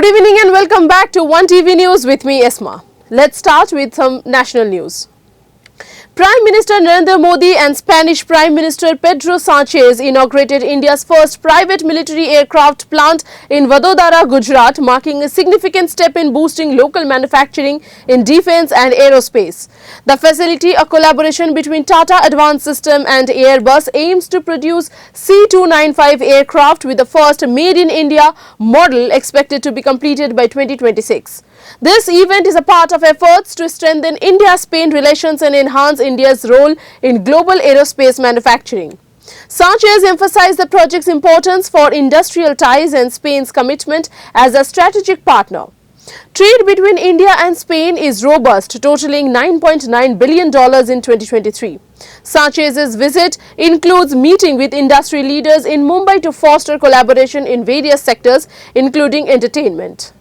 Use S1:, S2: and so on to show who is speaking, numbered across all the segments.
S1: Good evening and welcome back to One TV News with me, Esma. Let's start with some national news. Prime Minister Narendra Modi and Spanish Prime Minister Pedro Sanchez inaugurated India's first private military aircraft plant in Vadodara, Gujarat, marking a significant step in boosting local manufacturing in defense and aerospace. The facility, a collaboration between Tata Advanced System and Airbus, aims to produce C-295 aircraft with the first Made in India model expected to be completed by 2026. This event is a part of efforts to strengthen India-Spain relations and enhance India's role in global aerospace manufacturing. Sanchez emphasized the project's importance for industrial ties and Spain's commitment as a strategic partner. Trade between India and Spain is robust, totaling $9.9 billion in 2023. Sanchez's visit includes meeting with industry leaders in Mumbai to foster collaboration in various sectors, including entertainment.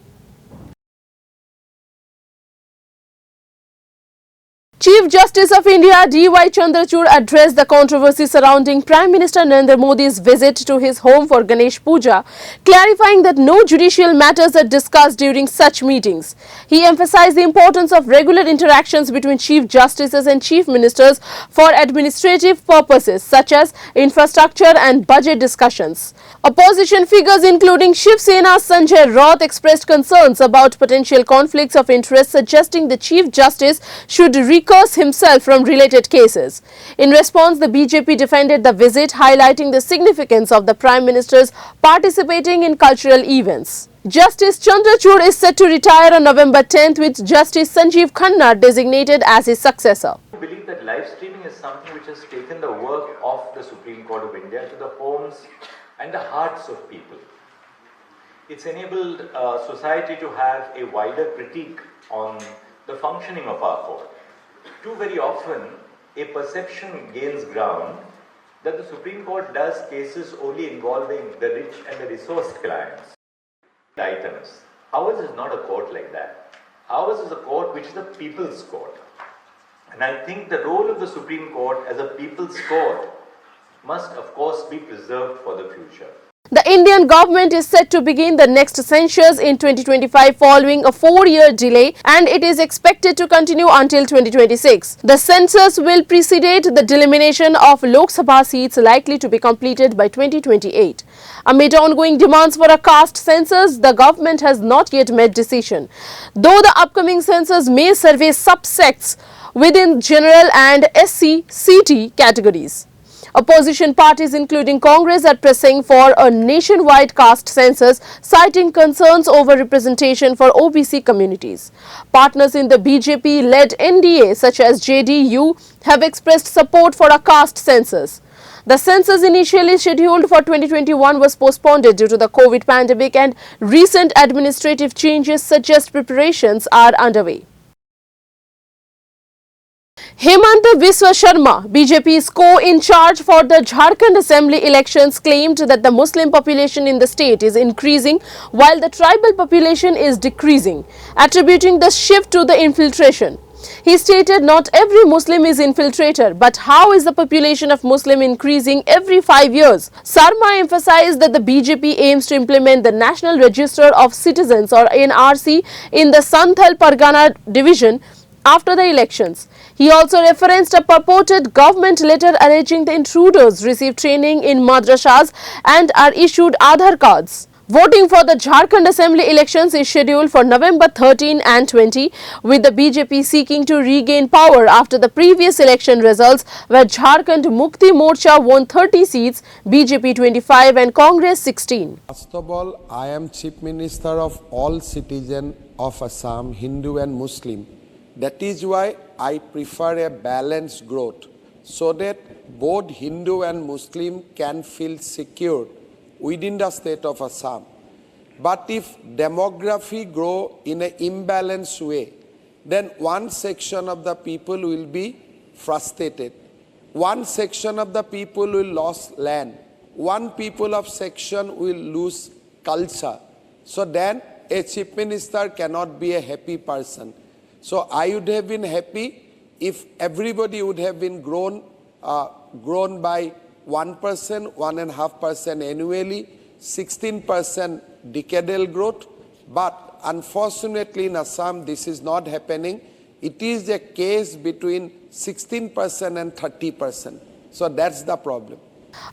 S1: Chief Justice of India D.Y. Chandrachud addressed the controversy surrounding Prime Minister Narendra Modi's visit to his home for Ganesh Puja, clarifying that no judicial matters are discussed during such meetings. He emphasized the importance of regular interactions between Chief Justices and Chief Ministers for administrative purposes such as infrastructure and budget discussions. Opposition figures including Shiv Sena's Sanjay Raut expressed concerns about potential conflicts of interest, suggesting the Chief Justice should recuse himself from related cases. In response, the BJP defended the visit, highlighting the significance of the Prime Minister's participating in cultural events. Justice Chandrachud is set to retire on November 10th, with Justice Sanjeev Khanna designated as his successor.
S2: I believe that live streaming is something which has taken the work of the Supreme Court of India to the homes and the hearts of people. It's enabled society to have a wider critique on the functioning of our court. Too very often, a perception gains ground that the Supreme Court does cases only involving the rich and the resourced clients. Items. Ours is not a court like that. Ours is a court which is the people's court. And I think the role of the Supreme Court as a people's court must, of course, be preserved for the future.
S1: The Indian government is set to begin the next census in 2025 following a 4-year delay, and it is expected to continue until 2026. The census will precede the delimitation of Lok Sabha seats, likely to be completed by 2028. Amid ongoing demands for a caste census, the government has not yet made decision. Though the upcoming census may survey subsects within general and SC/CT categories. Opposition parties including Congress are pressing for a nationwide caste census, citing concerns over representation for OBC communities. Partners in the BJP-led NDA such as JDU have expressed support for a caste census. The census initially scheduled for 2021 was postponed due to the COVID pandemic, and recent administrative changes suggest preparations are underway. Hemant Biswa Sharma, BJP's co-in-charge for the Jharkhand Assembly elections, claimed that the Muslim population in the state is increasing while the tribal population is decreasing, attributing the shift to the infiltration. He stated not every Muslim is infiltrator, but how is the population of Muslim increasing every 5 years? Sharma emphasized that the BJP aims to implement the National Register of Citizens or NRC in the Santhal Pargana division after the elections. He also referenced a purported government letter alleging the intruders receive training in madrasas and are issued Aadhaar cards. Voting for the Jharkhand Assembly elections is scheduled for November 13 and 20, with the BJP seeking to regain power after the previous election results, where Jharkhand Mukti Morcha won 30 seats, BJP 25 and Congress 16.
S3: First of all, I am Chief Minister of all citizens of Assam, Hindu and Muslim. That is why I prefer a balanced growth, so that both Hindu and Muslim can feel secure within the state of Assam. But if demography grow in an imbalanced way, then one section of the people will be frustrated. One section of the people will lose land. One people of section will lose culture. So then a chief minister cannot be a happy person. So I would have been happy if everybody would have been grown by 1%, 1.5% annually, 16% decadal growth. But unfortunately in Assam this is not happening. It is a case between 16% and 30%. So that's the problem.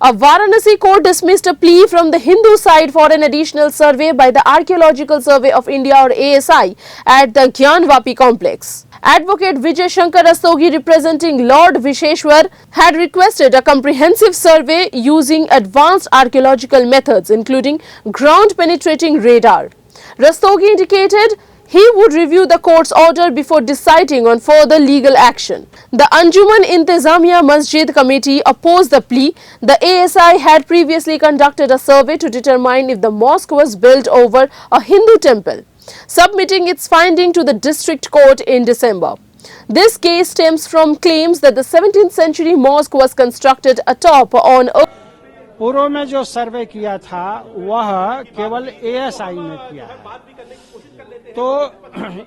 S1: A Varanasi court dismissed a plea from the Hindu side for an additional survey by the Archaeological Survey of India or ASI at the Gyanvapi complex. Advocate Vijay Shankar Rastogi, representing Lord Visheshwar, had requested a comprehensive survey using advanced archaeological methods including ground penetrating radar. Rastogi indicated he would review the court's order before deciding on further legal action. The Anjuman Intizamiya Masjid Committee opposed the plea. The ASI had previously conducted a survey to determine if the mosque was built over a Hindu temple, submitting its finding to the district court in December. This case stems from claims that the 17th century mosque was constructed atop on a
S4: पूर्व में जो सर्वे किया था वह केवल ASI ने किया है, तो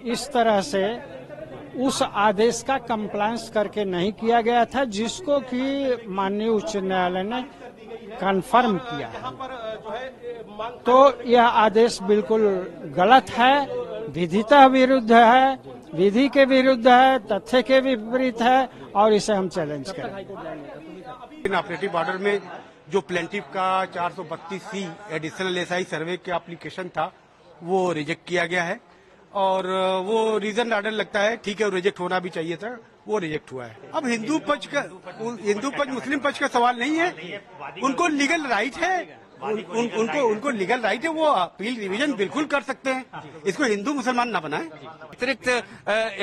S4: इस तरह से उस आदेश का कंप्लायंस करके नहीं किया गया था जिसको कि माननीय उच्च न्यायालय ने कंफर्म किया है। तो यह आदेश बिल्कुल गलत है, विधितः विरुद्ध है, विधि के विरुद्ध है, तथ्य के विपरीत है और इसे हम चैलेंज करेंगे।
S5: ऑपरेटिव ऑर्डर में जो प्लेंटिफ का 432C एडिशनल एसआई सर्वे का एप्लीकेशन था वो रिजेक्ट किया गया है और वो रीजन ऑर्डर लगता है ठीक है, वो रिजेक्ट होना भी चाहिए था, वो रिजेक्ट हुआ है। अब हिंदू पक्ष मुस्लिम पक्ष का सवाल नहीं है, उनको लीगल राइट है, उनको लीगल राइट है, वो अपील रिवीजन बिल्कुल कर सकते हैं, इसको हिंदू मुसलमान ना बनाए।
S6: अतिरिक्त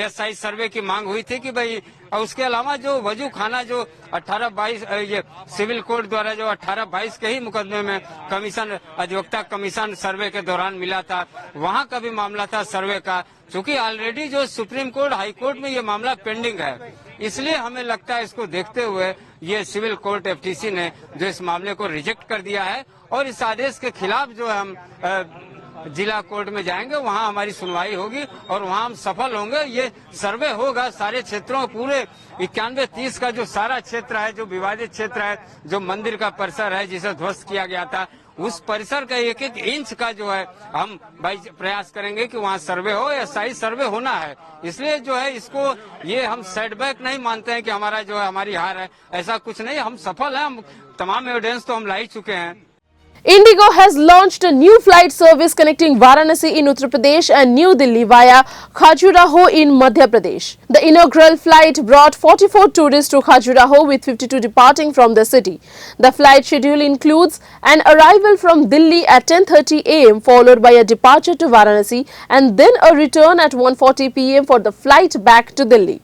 S6: एसआई सर्वे की मांग हुई थी कि भाई उसके अलावा जो वजू खाना जो 18-22 ये सिविल कोड द्वारा जो 18-22 के ही मुकदमे में कमीशन अधिवक्ता कमीशन सर्वे के दौरान मिला था, वहां का भी मामला था सर्वे का। चूंकि ऑलरेडी जो सुप्रीम कोर्ट हाई कोर्ट में ये मामला पेंडिंग है, इसलिए हमें लगता है इसको देखते हुए ये सिविल कोर्ट एफटीसी ने जो इस मामले को रिजेक्ट कर दिया है और इस आदेश के खिलाफ जो हम जिला कोर्ट में जाएंगे, वहां हमारी सुनवाई होगी और वहां हम सफल होंगे। ये सर्वे होगा सारे क्षेत्रों, पूरे 91-30 का जो सारा क्षेत्र है, जो विवादित क्षेत्र है, जो मंदिर का परिसर है जिसे ध्वस्त किया गया था, उस परिसर का एक एक इंच का जो है हम भाई प्रयास करेंगे कि वहाँ सर्वे हो या सही सर्वे होना है। इसलिए जो है इसको ये हम सेटबैक नहीं मानते हैं कि हमारा जो है हमारी हार है, ऐसा कुछ नहीं, हम सफल हैं, हम तमाम एविडेंस तो हम ला ही चुके हैं।
S1: Indigo has launched a new flight service connecting Varanasi in Uttar Pradesh and New Delhi via Khajuraho in Madhya Pradesh. The inaugural flight brought 44 tourists to Khajuraho, with 52 departing from the city. The flight schedule includes an arrival from Delhi at 10:30 am, followed by a departure to Varanasi and then a return at 1:40 pm for the flight back to Delhi.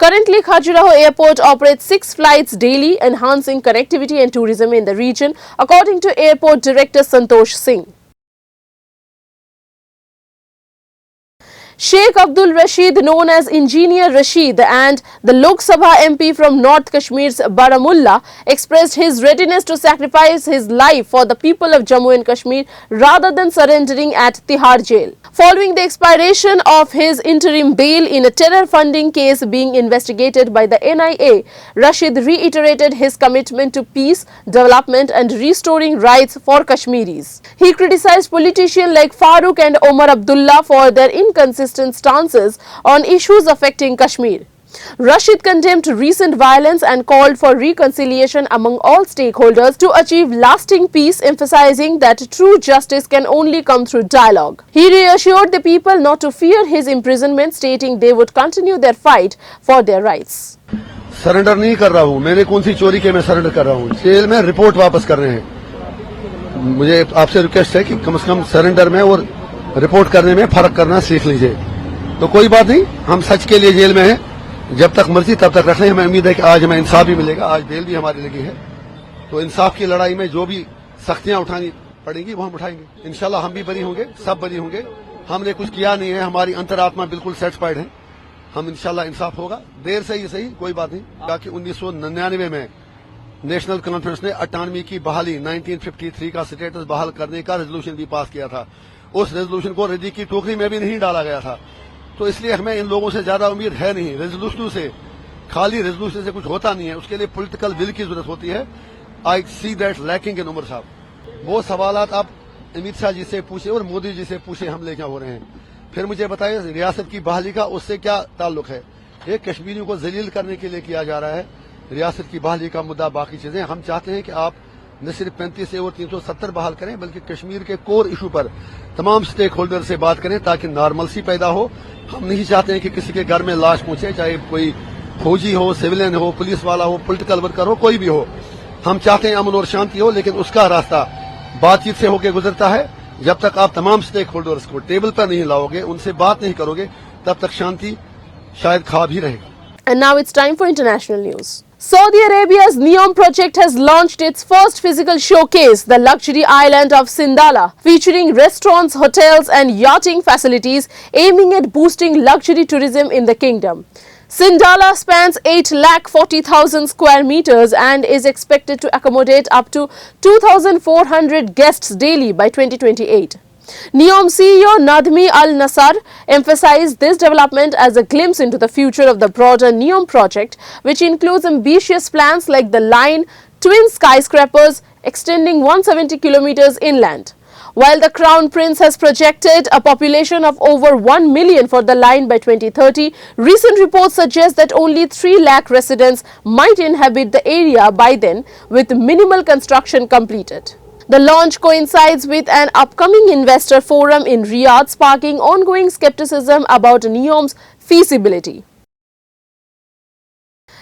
S1: Currently, Khajuraho Airport operates 6 flights daily, enhancing connectivity and tourism in the region, according to Airport Director Santosh Singh. Sheikh Abdul Rashid, known as Engineer Rashid, and the Lok Sabha MP from North Kashmir's Baramulla, expressed his readiness to sacrifice his life for the people of Jammu and Kashmir rather than surrendering at Tihar jail. Following the expiration of his interim bail in a terror funding case being investigated by the NIA, Rashid reiterated his commitment to peace, development and restoring rights for Kashmiris. He criticized politicians like Farooq and Omar Abdullah for their inconsistent stances on issues affecting Kashmir. Rashid condemned recent violence and called for reconciliation among all stakeholders to achieve lasting peace, emphasizing that true justice can only come through dialogue. He reassured the people not to fear his imprisonment, stating they would continue their fight for their rights.
S7: Surrender नहीं कर रहा हूँ, मैंने कौन सी चोरी के मैं surrender कर रहा हूँ, जेल में रिपोर्ट वापस कर रहे हैं। मुझे आपसे रिक्वेस्ट है कि कम से कम सरेंडर में और रिपोर्ट करने में फर्क करना सीख लीजिए। तो कोई बात नहीं, हम सच के लिए जेल में हैं, जब तक मर्जी तब तक रख लें। हमें उम्मीद है कि आज हमें इंसाफ भी मिलेगा, आज बेल भी हमारी लगी है, तो इंसाफ की लड़ाई में जो भी सख्तियां उठानी पड़ेंगी वो हम उठाएंगे। इंशाल्लाह हम भी बरी होंगे, सब बरी होंगे। हमने कुछ किया नहीं है, हमारी अंतरात्मा बिल्कुल सेटिस्फाइड है, हम इंशाल्लाह इंसाफ होगा, देर से ही सही, कोई बात नहीं। ताकि 1999 में नेशनल कॉन्फ्रेंस ने अटानवी की बहाली 1953 का स्टेटस बहाल करने का रेजोल्यूशन भी पास किया था। उस रेजोल्यूशन को रद्दी की टोकरी में भी नहीं डाला गया था, तो इसलिए हमें इन लोगों से ज्यादा उम्मीद है नहीं। रेजोल्यूशन से, खाली रेजोल्यूशन से कुछ होता नहीं है, उसके लिए पॉलिटिकल विल की जरूरत होती है। I see that lacking in Umar साहब। वो सवालात आप अमित शाह जी से पूछे और मोदी जी से पूछे हमले क्या हो रहे हैं। फिर मुझे बताइए रियासत की बहाली का उससे क्या ताल्लुक है। ये कश्मीरियों को जलील करने के लिए किया जा रहा है। रियासत की बहाली का मुद्दा बाकी चीजें, हम चाहते हैं कि आप न सिर्फ 35 और 370 बहाल करें बल्कि कश्मीर के कोर इशू पर तमाम स्टेक होल्डर से बात करें ताकि नॉर्मलसी पैदा हो। हम नहीं चाहते हैं कि किसी के घर में लाश पहुंचे, चाहे कोई फौजी हो, सिविलियन हो, पुलिस वाला हो, पॉलिटिकल वर्कर हो, कोई भी हो। हम चाहते हैं अमन और शांति हो, लेकिन उसका रास्ता बातचीत से होकर गुजरता है। जब तक आप तमाम स्टेक होल्डर्स को टेबल पर नहीं लाओगे, उनसे बात नहीं करोगे, तब तक शांति शायद ख्वाब ही रहेगा।
S1: And now it's time for international news. Saudi Arabia's NEOM project has launched its first physical showcase, the luxury island of Sindala, featuring restaurants, hotels and yachting facilities aiming at boosting luxury tourism in the kingdom. Sindala spans 8,40,000 square meters and is expected to accommodate up to 2,400 guests daily by 2028. NEOM CEO Nadhmi Al-Nassar emphasized this development as a glimpse into the future of the broader NEOM project, which includes ambitious plans like the line twin skyscrapers extending 170 kilometers inland. While the Crown Prince has projected a population of over 1 million for the line by 2030, recent reports suggest that only 3 lakh residents might inhabit the area by then, with minimal construction completed. The launch coincides with an upcoming investor forum in Riyadh, sparking ongoing skepticism about NEOM's feasibility.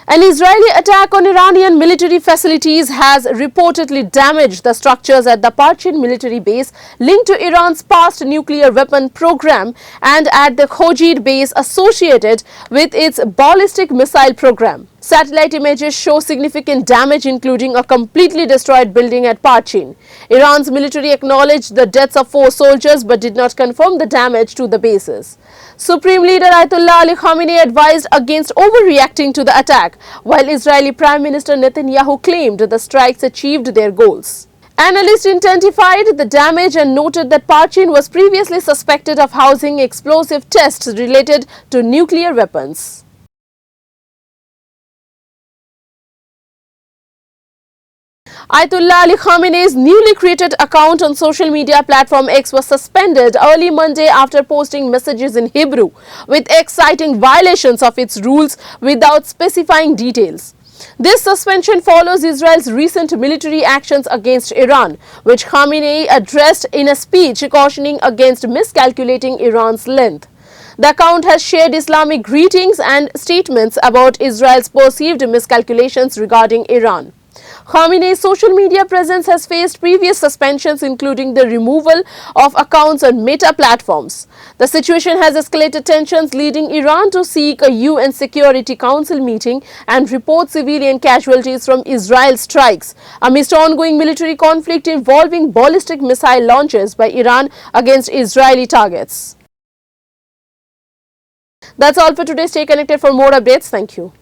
S1: An Israeli attack on Iranian military facilities has reportedly damaged the structures at the Parchin military base linked to Iran's past nuclear weapon program and at the Khojid base associated with its ballistic missile program. Satellite images show significant damage, including a completely destroyed building at Parchin. Iran's military acknowledged the deaths of 4 soldiers but did not confirm the damage to the bases. Supreme Leader Ayatollah Ali Khamenei advised against overreacting to the attack, while Israeli Prime Minister Netanyahu claimed the strikes achieved their goals. Analysts intensified the damage and noted that Parchin was previously suspected of housing explosive tests related to nuclear weapons. Ayatollah Ali Khamenei's newly created account on social media platform X was suspended early Monday after posting messages in Hebrew, with X citing violations of its rules without specifying details. This suspension follows Israel's recent military actions against Iran, which Khamenei addressed in a speech cautioning against miscalculating Iran's length. The account has shared Islamic greetings and statements about Israel's perceived miscalculations regarding Iran. Khamenei's social media presence has faced previous suspensions, including the removal of accounts on Meta platforms. The situation has escalated tensions, leading Iran to seek a UN Security Council meeting and report civilian casualties from Israel's strikes, amidst ongoing military conflict involving ballistic missile launches by Iran against Israeli targets. That's all for today. Stay connected for more updates. Thank you.